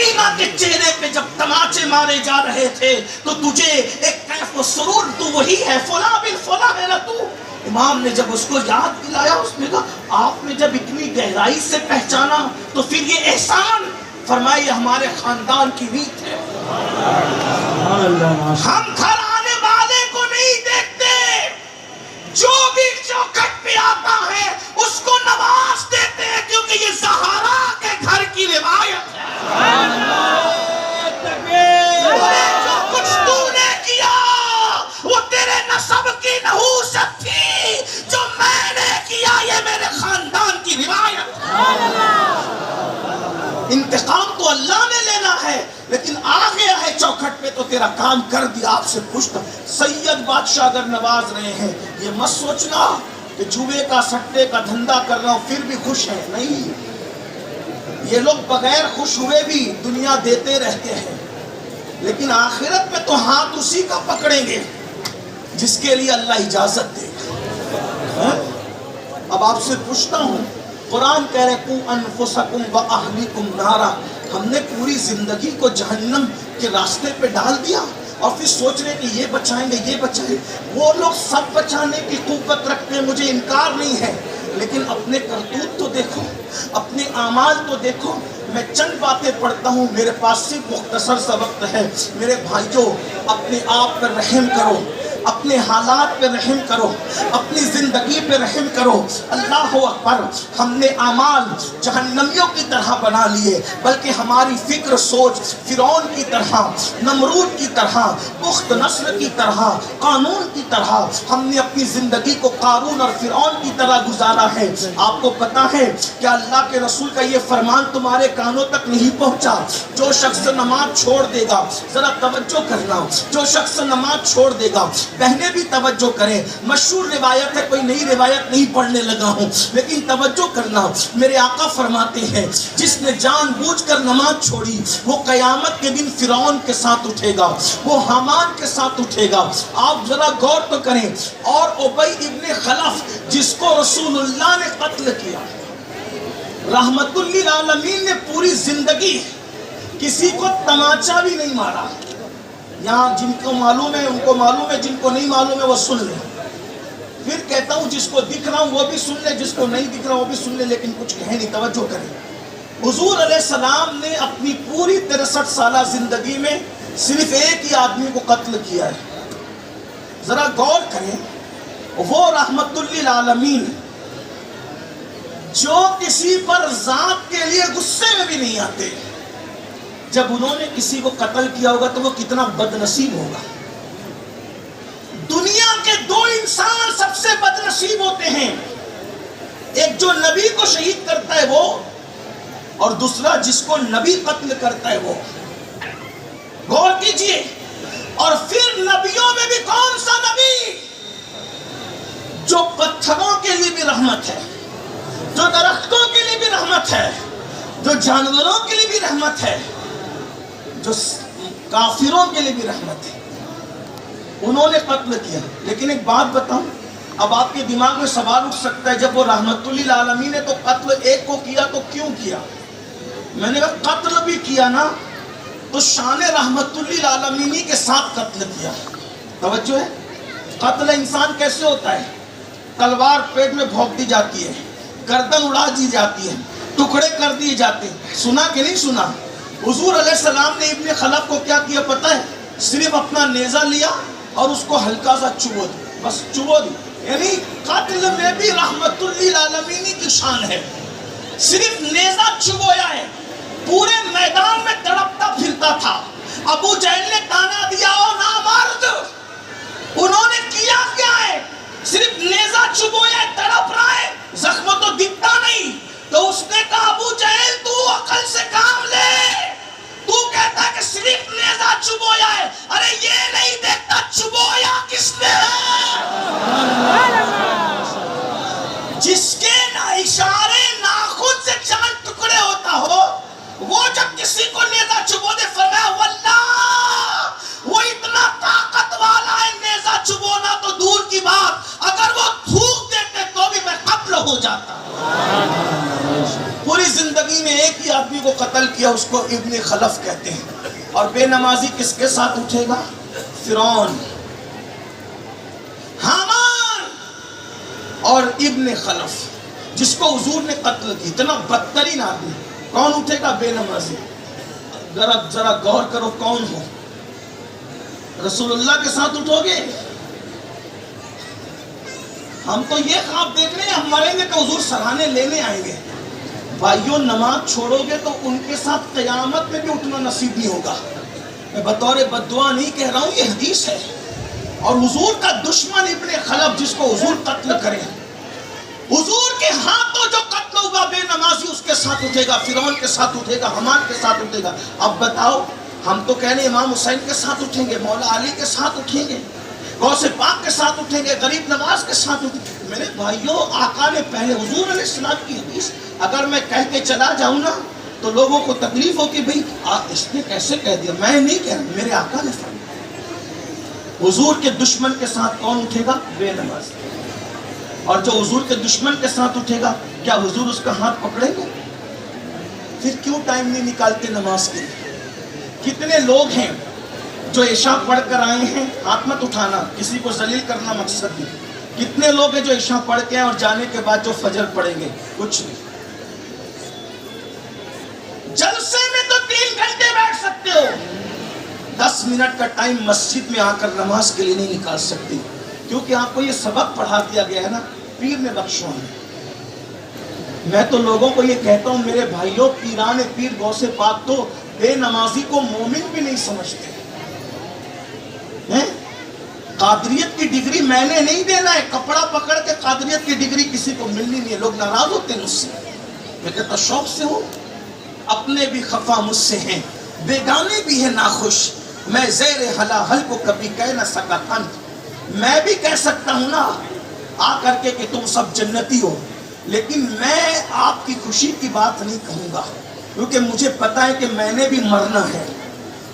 سکینہ کے چہرے پہ جب تماچے مارے جا رہے تھے تو تجھے ایک کیف و سرور، تو وہی ہے، فلاں بن فلاں ہے نا تو۔ امام نے جب اس کو یاد دلایا، اس نے کہا آپ نے جب اتنی گہرائی سے پہچانا تو پھر یہ احسان، فرمایا یہ ہمارے خاندان کی ریت ہے، ہم گھر آنے والے کو نہیں دیکھتے، جو بھی چوکھٹ پہ آتا ہے اس کو نواز دیتے ہیں، کیونکہ یہ زہرا کے گھر کی روایت ہے۔ جو کچھ تو نے کیا وہ تیرے نسب کی نحوست تھی، جو میں نے کیا یہ میرے خاندان کی روایت ہے۔ انتقام تو اللہ نے لینا ہے، لیکن آ گیا ہے چوکھٹ پہ تو تیرا کام کر دیا۔ آپ سے پوچھتا سید بادشاہ اگر نواز رہے ہیں، یہ مت سوچنا کہ جوئے کا سٹے کا دھندا کر رہا ہوں پھر بھی خوش ہے، نہیں، یہ لوگ بغیر خوش ہوئے بھی دنیا دیتے رہتے ہیں، لیکن آخرت میں تو ہاتھ اسی کا پکڑیں گے جس کے لیے اللہ اجازت دے گا۔ اب آپ سے پوچھتا ہوں، قرآن کہہ رہے قُوا أَنفُسَكُمْ وَأَهْلِكُمْ نَارًا، ہم نے پوری زندگی کو جہنم کے راستے پہ ڈال دیا اور پھر سوچ رہے کہ یہ بچائیں گے یہ بچائیں گے۔ وہ لوگ سب بچانے کی قوت رکھتے ہیں، مجھے انکار نہیں ہے، لیکن اپنے کرتوت تو دیکھو، اپنے اعمال تو دیکھو۔ میں چند باتیں پڑھتا ہوں، میرے پاس صرف مختصر سا وقت ہے۔ میرے بھائیوں، اپنے آپ پر رحم کرو، اپنے حالات پہ رحم کرو، اپنی زندگی پہ رحم کرو۔ اللہ اکبر، ہم نے اعمال جہنمیوں کی طرح بنا لیے، بلکہ ہماری فکر سوچ فرعون کی طرح، نمرود کی طرح، بخت نصر کی طرح، قانون کی طرح، ہم نے اپنی زندگی کو قارون اور فرعون کی طرح گزارا ہے۔ آپ کو پتا ہے کہ اللہ کے رسول کا یہ فرمان تمہارے کانوں تک نہیں پہنچا، جو شخص نماز چھوڑ دے گا، ذرا توجہ کرنا، جو شخص نماز چھوڑ دے گا، بہنیں بھی توجہ کریں، مشہور روایت ہے، کوئی نئی روایت نہیں پڑھنے لگا ہوں، لیکن توجہ کرنا، میرے آقا فرماتے ہیں جس نے جان بوجھ کر نماز چھوڑی وہ قیامت کے دن فرعون کے ساتھ اٹھے گا، وہ حامان کے ساتھ اٹھے گا۔ آپ ذرا غور تو کریں۔ اور ابی ابن خلف جس کو رسول اللہ نے قتل کیا، رحمت للعالمین نے پوری زندگی کسی کو تماچا بھی نہیں مارا۔ یہاں جن کو معلوم ہے ان کو معلوم ہے، جن کو نہیں معلوم ہے وہ سن لیں۔ پھر کہتا ہوں جس کو دکھ رہا ہوں وہ بھی سن لے، جس کو نہیں دکھ رہا وہ بھی سن لے، لیکن کچھ کہے نہیں، توجہ کریں۔ حضور علیہ السلام نے اپنی پوری 63 سالہ زندگی میں صرف ایک ہی آدمی کو قتل کیا ہے۔ ذرا غور کریں، وہ رحمت للعالمین جو کسی پر ذات کے لیے غصے میں بھی نہیں آتے، جب انہوں نے کسی کو قتل کیا ہوگا تو وہ کتنا بد نصیب ہوگا۔ دنیا کے دو انسان سب سے بد نصیب ہوتے ہیں، ایک جو نبی کو شہید کرتا ہے وہ، اور دوسرا جس کو نبی قتل کرتا ہے وہ۔ غور کیجئے۔ اور پھر نبیوں میں بھی کون سا نبی جو پتھروں کے لیے بھی رحمت ہے، جو درختوں کے لیے بھی رحمت ہے، جو جانوروں کے لیے بھی رحمت ہے، جو کافروں کے لیے بھی رحمت ہے، انہوں نے قتل کیا۔ لیکن ایک بات بتاؤں، اب آپ کے دماغ میں سوال اٹھ سکتا ہے، جب وہ رحمت للعالمین نے تو قتل ایک کو کیا تو کیوں کیا؟ میں نے کہا قتل بھی کیا نا تو شان رحمت للعالمین کے ساتھ قتل کیا۔ توجہ ہے؟ قتل انسان کیسے ہوتا ہے؟ تلوار پیٹ میں بھونک دی جاتی ہے، گردن اڑا دی جاتی ہے، ٹکڑے کر دیے جاتے ہیں۔ سنا کہ نہیں سنا؟ حضور علیہ السلام نے ابن خلف کو کیا کیا پتہ ہے؟ صرف اپنا نیزہ لیا اور اس کو ہلکا سا چبو دی، بس چبو دی۔ یعنی قتل میں بھی رحمت للعالمین کی شان ہے۔ صرف نیزہ چبویا ہے، پورے میدان میں تڑپتا پھرتا تھا۔ ابو جہل نے تانا دیا او نامرد، انہوں نے کیا کیا ہے؟ صرف نیزہ چبویا، تڑپ رہا ہے، زخم تو دکھتا نہیں۔ تو اس نے کہا ابو جہل تو عقل سے کام لے، تو کہتا ہے کہ صرف نیزہ چبویا ہے، ارے یہ نہیں دیکھتا چبویا کس نے ہے؟ جس کے اشارے ناخن سے چاند ٹکڑے ہوتا ہو، وہ جب کسی کو نیزہ چبو دے، فرمایا واللہ وہ اتنا طاقت والا ہے، نیزہ چبونا تو دور کی بات، اگر وہ تھوک دیتے تو بھی میں قتل ہو جاتا۔ پوری زندگی میں کو قتل کیا اس کو ابن خلف کہتے ہیں. اور بے نمازی کس کے ساتھ اٹھے گا؟ فرعون، حامان اور ابن خلف، جس کو حضور نے قتل کی. اتنا بدترین آدمی. کون اٹھے گا؟ بے نمازی. ذرا غور کرو کون ہو. رسول اللہ کے ساتھ اٹھو گے؟ ہم تو یہ خواب دیکھ رہے ہیں ہم مریں گے تو حضور سراہنے لینے آئیں گے. بھائیوں نماز چھوڑو گے تو ان کے ساتھ قیامت میں بھی اٹھنا نصیب نہیں ہوگا. میں بطور بددعا نہیں کہہ رہا ہوں، یہ حدیث ہے. اور حضور کا دشمن ابن خلف جس کو حضور قتل کرے، حضور کے ہاتھوں جو قتل ہوگا بے نمازی اس کے ساتھ اٹھے گا، فرعون کے ساتھ اٹھے گا، حمان کے ساتھ اٹھے گا. اب بتاؤ، ہم تو کہہ رہے ہیں امام حسین کے ساتھ اٹھیں گے، مولا علی کے ساتھ اٹھیں گے، غوث پاک کے ساتھ اٹھیں گے، غریب نواز کے ساتھ اٹھیں گے. میرے بھائیوں آقا نے پہلے حضور علیہ السلام کی حدیث اگر میں کہہ کے چلا جاؤں نا تو لوگوں کو تکلیف ہو کہ بھئی اس نے کیسے کہہ دیا. میں نہیں کہہ رہا، میرے آقا نے فرمایا. حضور کے دشمن کے ساتھ کون اٹھے گا؟ بے نماز. اور جو حضور کے دشمن کے ساتھ اٹھے گا کیا حضور اس کا ہاتھ پکڑیں گے؟ پھر کیوں ٹائم نہیں نکالتے نماز کے لیے؟ کتنے لوگ ہیں جو عشاء پڑھ کر آئے ہیں، ہاتھ مت اٹھانا، کسی کو ذلیل کرنا مقصد نہیں. کتنے لوگ ہیں جو عشاء پڑھ کے اور جانے کے بعد جو فجر پڑھیں گے؟ کچھ نہیں. جلسے میں تو 3 گھنٹے بیٹھ سکتے ہو، 10 منٹ کا ٹائم مسجد میں آ کر نماز کے لیے نہیں نکال سکتے، کیونکہ آپ کو یہ سبق پڑھا دیا گیا ہے نا، پیر نے بخشو ہے. میں تو لوگوں کو یہ کہتا ہوں میرے بھائیوں، پیران پیر غوث پاک تو بے نمازی کو مومن بھی نہیں سمجھتے. قادریت کی ڈگری میں نے نہیں دینا ہے، کپڑا پکڑ کے قادریت کی ڈگری کسی کو ملنی نہیں ہے. لوگ ناراض ہوتے ہیں مجھ سے. میں کہتا شوق سے ہوں، اپنے بھی خفا مجھ سے ہیں، بیگانے بھی ہیں ناخوش. میں زیر حل کو کبھی کہہ نہ سکا تن. میں بھی کہہ سکتا ہوں نا آ کر کے کہ تم سب جنتی ہو، لیکن میں آپ کی خوشی کی بات نہیں کہوں گا، کیونکہ مجھے پتا ہے کہ میں نے بھی مرنا ہے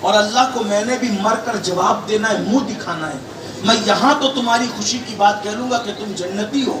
اور اللہ کو میں نے بھی مر کر جواب دینا ہے، منہ دکھانا ہے. میں یہاں تو تمہاری خوشی کی بات کہہ لوں گا کہ تم جنتی ہو،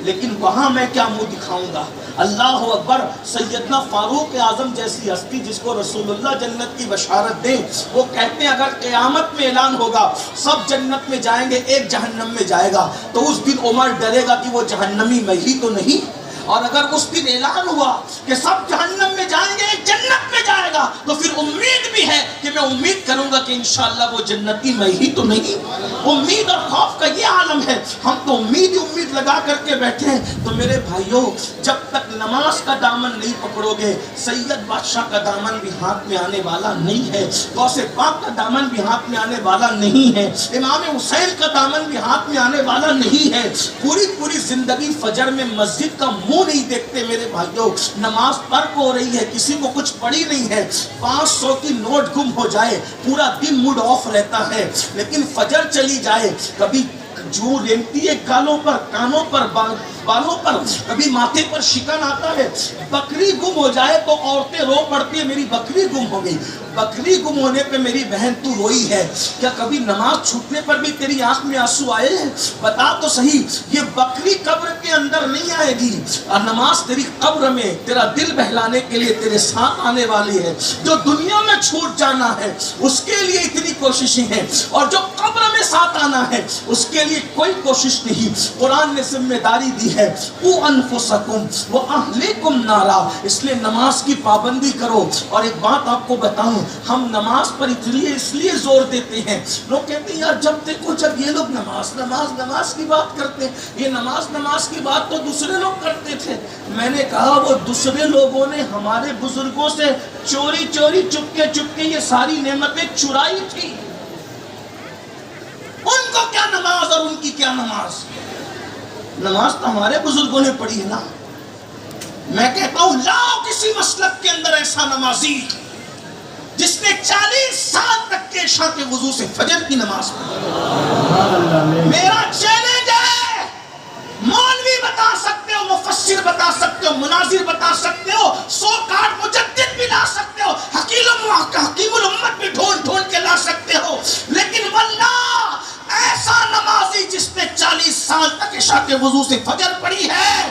لیکن وہاں میں کیا منہ دکھاؤں گا. اللہ اکبر. سیدنا فاروق اعظم جیسی ہستی جس کو رسول اللہ جنت کی بشارت دیں، وہ کہتے ہیں اگر قیامت میں اعلان ہوگا سب جنت میں جائیں گے ایک جہنم میں جائے گا تو اس دن عمر ڈرے گا کہ وہ جہنمی میں ہی تو نہیں. اور اگر اس دن اعلان ہوا کہ سب جہنم میں جائیں گے ایک جنت میں جائے گا تو پھر امید بھی ہے کہ میں امید کروں گا کہ انشاءاللہ وہ جنتی میں ہی تو نہیں. امید اور خوف کا یہ عالم ہے. ہم تو امید لگا کر کے بیٹھے ہیں. تو میرے بھائیوں، جب تک نماز کا دامن نہیں پکڑو گے، سید بادشاہ کا دامن بھی ہاتھ میں آنے والا نہیں ہے، غوث پاک کا دامن بھی ہاتھ میں آنے والا نہیں ہے، امام حسین کا دامن بھی ہاتھ میں آنے والا نہیں ہے. پوری زندگی فجر میں مسجد کا منہ نہیں دیکھتے میرے بھائیوں. نماز ترک ہو رہی ہے، کسی کو کچھ پڑی نہیں ہے، 500 کی نوٹ گم ہو جائے، پورا دن موڈ آف رہتا ہے. لیکن فجر چلی جائے، کبھی جو رینگتی ہے گالوں پر، کانوں پر، بالوں پر، کبھی ماتھے پر شکن آتا ہے. بکری گم ہو جائے تو عورتیں رو پڑتی ہیں میری بکری گم ہو گئی. بکری گم ہونے پہ میری بہن تو روئی ہے، کیا کبھی نماز چھوٹنے پر بھی تیری آنکھ میں آنسو آئے ہیں؟ بتا تو صحیح. یہ بکری قبر کے اندر نہیں آئے گی، اور نماز تیری قبر میں تیرا دل بہلانے کے لیے تیرے ساتھ آنے والی ہے. جو دنیا میں چھوٹ جانا ہے اس کے لیے اتنی کوششیں ہیں، اور جو قبر میں ساتھ آنا ہے اس کے لیے کوئی کوشش نہیں. قرآن نے ذمہ داری دی ہے، قُوا أَنفُسَكُمْ وَأَهْلِيكُمْ نَارًا. اس لیے نماز کی پابندی کرو. اور ایک بات آپ کو بتاؤں، ہم نماز پر اس لیے زور دیتے ہیں. لوگ کہتے ہیں یار جب دیکھو جب یہ لوگ نماز کی بات کرتے ہیں، یہ نماز کی بات تو دوسرے لوگ کرتے تھے. میں نے کہا وہ دوسرے لوگوں نے ہمارے بزرگوں سے چوری چپکے یہ ساری نعمتیں چرائی تھی. ان کو کیا نماز اور ان کی کیا نماز. نماز تو ہمارے بزرگوں نے پڑھی ہے نا. میں کہتا ہوں لاؤ کسی مسلک کے اندر ایسا نمازی جس نے 40 سال تک کے عشاء کے وضو سے فجر کی نماز پڑھی. میرا چیلنج ہے، مولوی بتا سکتے ہو، مفسر بتا سکتے ہو، مناظر بتا سکتے ہو، 100 کارڈ مجدد بھی لا سکتے ہو، حکیم الامت بھی ڈھونڈ کے لا سکتے ہو، لیکن واللہ ایسا نمازی جس نے 40 سال تک عشاء کے وضو سے فجر پڑھی ہے،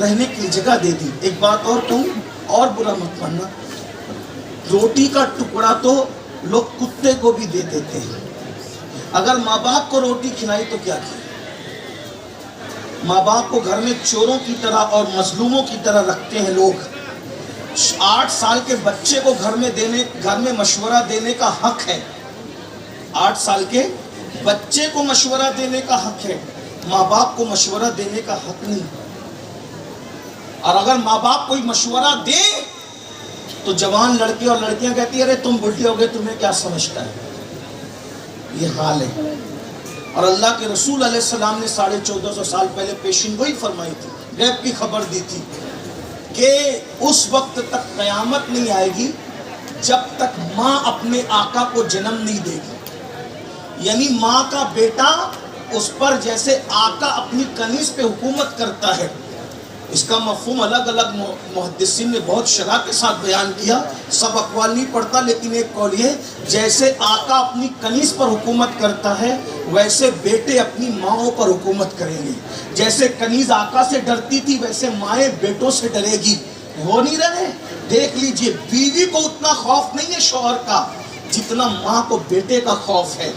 رہنے کے لیے جگہ دے دی. ایک بات اور کہوں, اور برا مت ماننا, روٹی کا ٹکڑا تو لوگ کتے کو بھی دے دیتے ہیں. اگر ماں باپ کو روٹی کھلائی تو کیا کی؟ ماں باپ کو گھر میں چوروں کی طرح اور مظلوموں کی طرح رکھتے ہیں لوگ. 8 سال کے بچے کو گھر میں مشورہ دینے کا حق ہے. 8 سال کے بچے کو مشورہ دینے کا حق ہے, ماں باپ کو مشورہ دینے کا حق نہیں. اور اگر ماں باپ کوئی مشورہ دے تو جوان لڑکے اور لڑکیاں کہتی ہیں ارے تم بڈھے ہو گئے, تمہیں کیا سمجھتا ہے. یہ حال ہے. اور اللہ کے رسول علیہ السلام نے 1450 سال پہلے پیشین گوئی فرمائی تھی, غیب کی خبر دی تھی کہ اس وقت تک قیامت نہیں آئے گی جب تک ماں اپنے آقا کو جنم نہیں دے گی. یعنی ماں کا بیٹا اس پر جیسے آقا اپنی کنیز پہ حکومت کرتا ہے. اس کا مفہوم الگ الگ محدثین نے بہت شرح کے ساتھ بیان کیا, سب اقوال نہیں پڑھتا, لیکن ایک قول یہ, جیسے آقا اپنی کنیز پر حکومت کرتا ہے ویسے بیٹے اپنی ماؤں پر حکومت کریں گے. جیسے کنیز آقا سے ڈرتی تھی ویسے مائیں بیٹوں سے ڈرے گی. ہو نہیں رہے, دیکھ لیجئے, بیوی کو اتنا خوف نہیں ہے شوہر کا جتنا ماں کو بیٹے کا خوف ہے.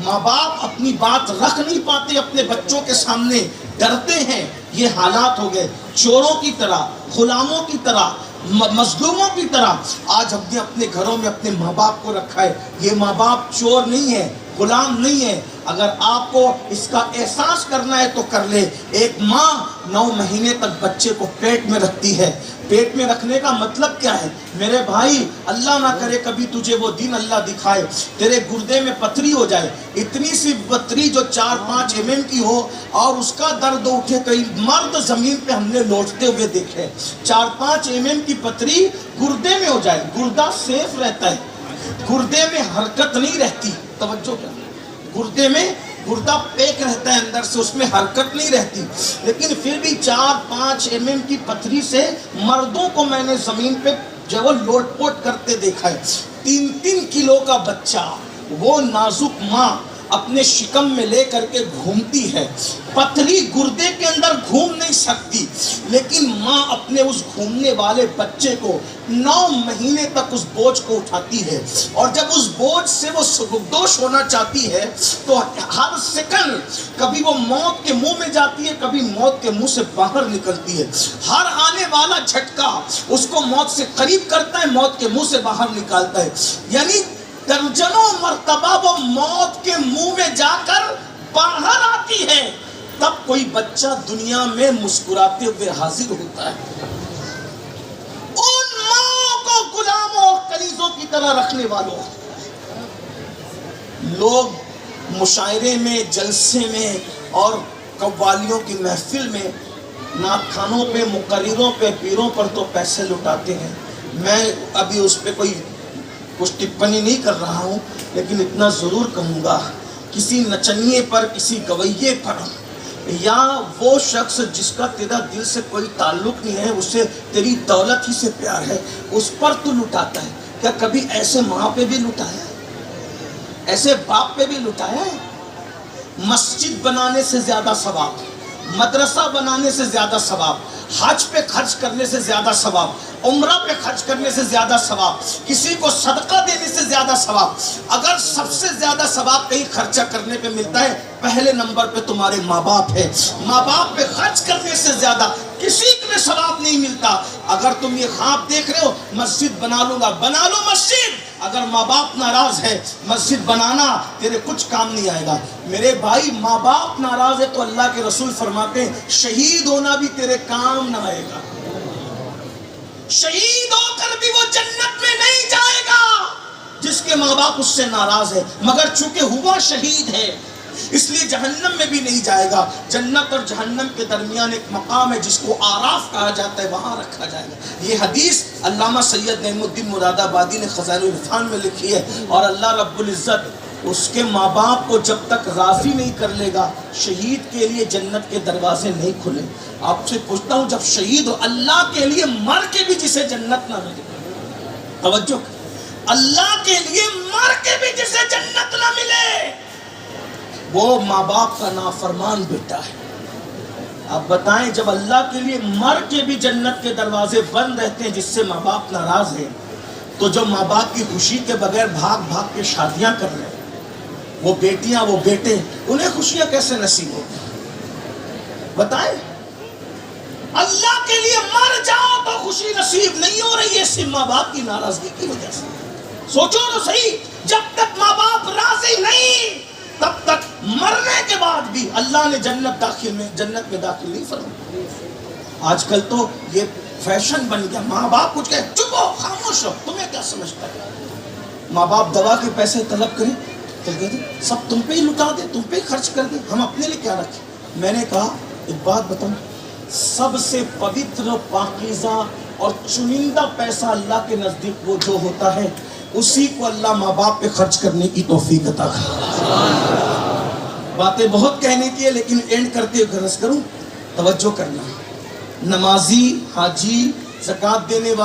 ماں باپ اپنی بات رکھ نہیں پاتے اپنے بچوں کے سامنے, ڈرتے ہیں. یہ حالات ہو گئے چوروں کی طرح, غلاموں کی طرح, مظلوموں کی طرح. آج ہم نے اپنے گھروں میں اپنے ماں باپ کو رکھا ہے. یہ ماں باپ چور نہیں ہے, غلام نہیں ہے. اگر آپ کو اس کا احساس کرنا ہے تو کر لے. ایک ماں 9 مہینے تک بچے کو پیٹ میں رکھتی ہے. پیٹ میں رکھنے کا مطلب کیا ہے میرے بھائی؟ اللہ نہ کرے کبھی تجھے وہ دن اللہ دکھائے تیرے گردے میں پتھری ہو جائے, اتنی سی پتھری جو 4-5 mm کی ہو, اور اس کا درد اٹھے. کئی مرد زمین پہ ہم نے لوٹتے ہوئے دیکھے, 4-5 mm کی پتھری گردے میں ہو جائے. گردہ سیف رہتا ہے, گردے میں حرکت نہیں رہتی. توجہ کیا, گردے میں گردہ پیک رہتا ہے اندر سے, اس میں حرکت نہیں رہتی. لیکن پھر بھی 4-5 mm کی پتھری سے مردوں کو میں نے زمین پہ جو لوٹ پوٹ کرتے دیکھا ہے. 3-3 کلو کا بچہ وہ نازک ماں اپنے شکم میں لے کر کے گھومتی ہے. پتھری گردے کے اندر گھوم نہیں سکتی, لیکن ماں اپنے اس گھومنے والے بچے کو 9 مہینے تک اس بوجھ کو اٹھاتی ہے. اور جب اس بوجھ سے وہ سبکدوش ہونا چاہتی ہے تو ہر سیکنڈ کبھی وہ موت کے منہ میں جاتی ہے, کبھی موت کے منہ سے باہر نکلتی ہے. ہر آنے والا جھٹکا اس کو موت سے قریب کرتا ہے, موت کے منہ سے باہر نکالتا ہے. یعنی درجنوں مرتبہ وہ موت کے منہ میں جا کر باہر آتی ہے, تب کوئی بچہ دنیا میں مسکراتے ہوئے حاضر ہوتا ہے. ان ماں کو غلاموں اور کنیزوں کی طرح رکھنے والوں, لوگ مشاعرے میں, جلسے میں اور قوالیوں کی محفل میں نعت خوانوں پہ, مقرروں پہ, پیروں پر تو پیسے لٹاتے ہیں. میں ابھی اس پہ کوئی کچھ ٹپنی نہیں کر رہا ہوں, لیکن اتنا ضرور کہوں گا, کسی نچنیے پر, کسی گویے پر, یا وہ شخص جس کا تیرا دل سے کوئی تعلق نہیں ہے, اسے تیری دولت ہی سے پیار ہے, اس پر تو لٹاتا ہے. کیا کبھی ایسے ماں پہ بھی لٹایا ہے, ایسے باپ پہ بھی لٹایا ہے؟ مسجد بنانے سے زیادہ ثواب, مدرسہ بنانے سے زیادہ ثواب, حج پہ خرچ کرنے سے زیادہ ثواب, عمرہ پہ خرچ کرنے سے زیادہ ثواب, کسی کو صدقہ دینے سے زیادہ ثواب. اگر سب سے زیادہ ثواب کہیں خرچہ کرنے پہ ملتا ہے, پہلے نمبر پہ تمہارے ماں باپ ہے. ماں باپ پہ خرچ کرنے سے زیادہ کسی میں ثواب نہیں ملتا. اگر تم یہ خواب دیکھ رہے ہو مسجد بنا لوں گا, بنا لو مسجد. اگر ماں باپ ناراض ہے مسجد بنانا تیرے کچھ کام نہیں آئے گا. میرے بھائی, ماں باپ ناراض ہے تو اللہ کے رسول فرماتے ہیں شہید ہونا بھی تیرے کام نہ آئے گا. شہید ہو کر بھی وہ جنت میں نہیں جائے گا جس کے ماں باپ اس سے ناراض ہے, مگر چونکہ ہوا شہید ہے اس لیے جہنم میں بھی نہیں جائے گا. جنت اور جہنم کے درمیان ایک مقام ہے جس کو آراف کہا جاتا ہے, وہاں رکھا جائے گا. یہ حدیث علامہ سید نعیم الدین مراد آبادی نے خزائن العرفان میں لکھی ہے. اور اللہ رب العزت اس کے ماں باپ کو جب تک راضی نہیں کر لے گا شہید کے لیے جنت کے دروازے نہیں کھلے. آپ سے پوچھتا ہوں, جب شہید ہو اللہ کے لیے مر کے بھی جسے جنت نہ ملے, توجہ, اللہ کے لیے مر کے بھی جسے جنت نہ ملے, وہ ماں باپ کا نافرمان بیٹا ہے. اب بتائیں جب اللہ کے لیے مر کے بھی جنت کے دروازے بند رہتے ہیں جس سے ماں باپ ناراض ہیں، تو جو ماں باپ کی خوشی کے بغیر بھاگ بھاگ کے شادیاں کر رہے ہیں، وہ بیٹیاں وہ بیٹے، انہیں خوشیاں کیسے نصیب ہوگی؟ بتائیں اللہ کے لیے مر جاؤ تو خوشی نصیب نہیں ہو رہی ہے صرف ماں باپ کی ناراضگی کی وجہ سے۔ سوچو تو صحیح، جب تک ماں باپ راضی نہیں تب تک مرنے کے بعد بھی اللہ نے جنت میں داخل نہیں فرمایا۔ آج کل تو یہ فیشن بن گیا، ماں باپ کچھ کہے چپ ہو خاموش ہو، تمہیں کیا سمجھتا ہے؟ ماں باپ دوا کے پیسے طلب کریں تو کہتے سب تم پہ ہی لٹا دے، تم پہ ہی خرچ کر دے، ہم اپنے لیے کیا رکھیں؟ میں نے کہا ایک بات بتاؤں، سب سے پوتر پاکیزہ اور چنندہ پیسہ اللہ کے نزدیک وہ جو ہوتا ہے اسی کو اللہ ماں باپ پہ خرچ کرنے کی توفیق عطا کرے۔ باتیں بہت کہنے کی ہے لیکن اینڈ کرتے ہوئے عرض کروں، توجہ کرنا، نمازی، حاجی، زکوٰۃ دینے والا